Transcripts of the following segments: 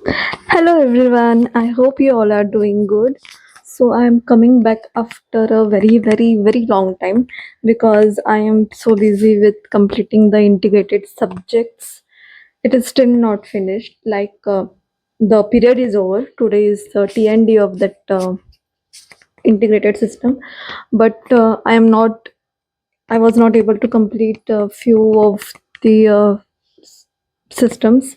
Hello everyone, I hope you all are doing good. So I am coming back after a very long time because I am so busy with completing the integrated subjects. It is still not finished. The period is over. Today is the TND of that integrated system, but I was not able to complete a few of the systems.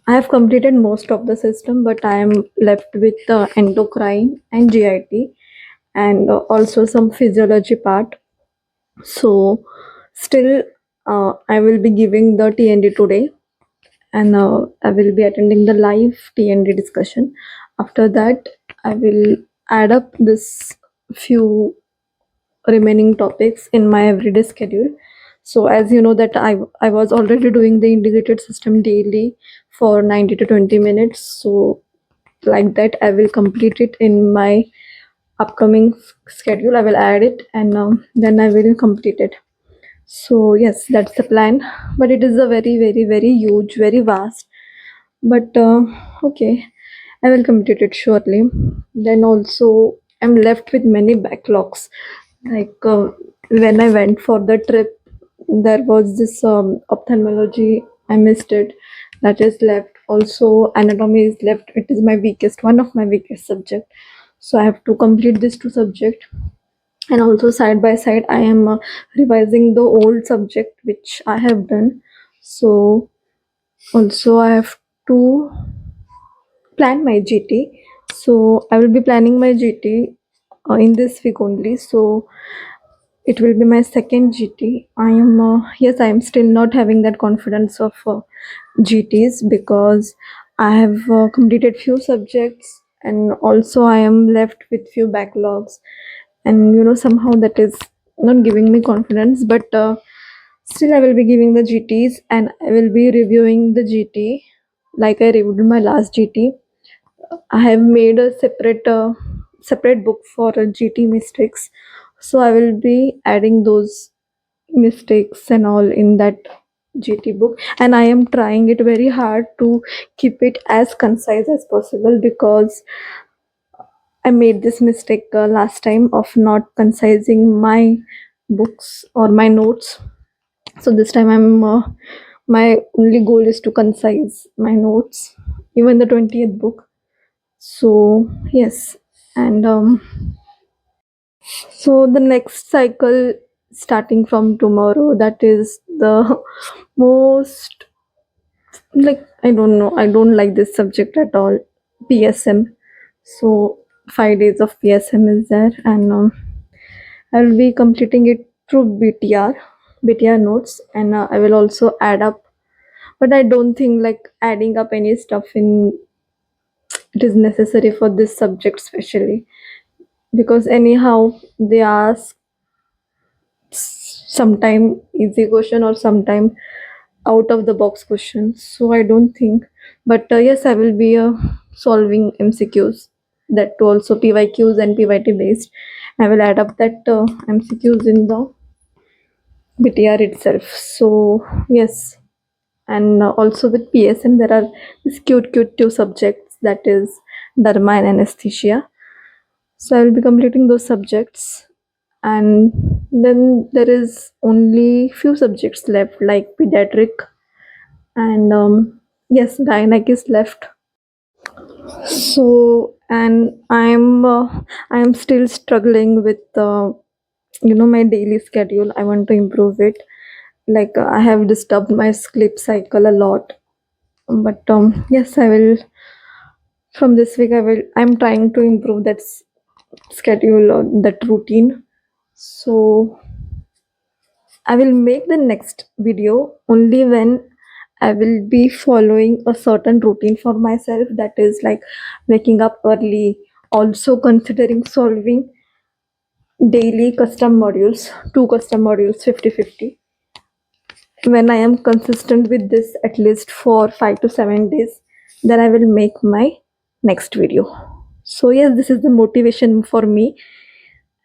I have completed most of the system, but I am left with endocrine and GIT and also some physiology part. So, still, I will be giving the TND today, and I will be attending the live TND discussion. After that, I will add up this few remaining topics in my everyday schedule. So as you know that I was already doing the integrated system daily for 90 to 20 minutes. So like that I will complete it in my upcoming schedule. I will add it, and then I will complete it. So yes, that's the plan, but it is a very huge, very vast, but okay, I will complete it shortly. Then also I'm left with many backlogs. Like when I went for the trip, there was this ophthalmology. I missed it. That is left. Also anatomy is left. It is my weakest, one of my weakest subject. So I have to complete this two subject. And also side by side, I am revising the old subject which I have done. So also I have to plan my GT. So I will be planning my GT in this week only. So it will be my second GT. I am yes, I am still not having that confidence of GTs because I have completed few subjects, and also I am left with few backlogs, and somehow that is not giving me confidence. But still, I will be giving the GTs, and I will be reviewing the GT like I reviewed my last GT. I have made a separate book for GT mistakes, so I will be adding those mistakes and all in that GT book, and I am trying it very hard to keep it as concise as possible because I made this mistake last time of not concising my books or my notes. So this time my only goal is to concise my notes, even the 20th book. So yes, and so the next cycle starting from tomorrow, that is the most, like, I don't know, I don't like this subject at all. PSM. So 5 days of PSM is there, and I will be completing it through BTR notes, and I will also add up. But I don't think like adding up any stuff in it is necessary for this subject, especially because anyhow they ask sometime easy question or sometime out of the box questions, so I don't think. But yes, I will be solving MCQs, that too also PYQs and PYT based. I will add up that MCQs in the BTR itself. So yes, and also with PSM there are these cute two subjects, that is derma and anesthesia. So I will be completing those subjects, and then there is only few subjects left like pediatric and yes, gynec is left. So and I'm still struggling with my daily schedule. I want to improve it. Like I have disturbed my sleep cycle a lot, but yes, I will. From this week I'm trying to improve that schedule or that routine. So I will make the next video only when I will be following a certain routine for myself, that is like waking up early, also considering solving daily custom modules, two custom modules 50-50. When I am consistent with this at least for 5 to 7 days, then I will make my next video. So yes, this is the motivation for me,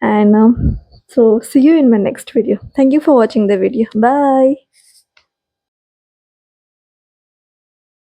and so see you in my next video. Thank you for watching the video. Bye.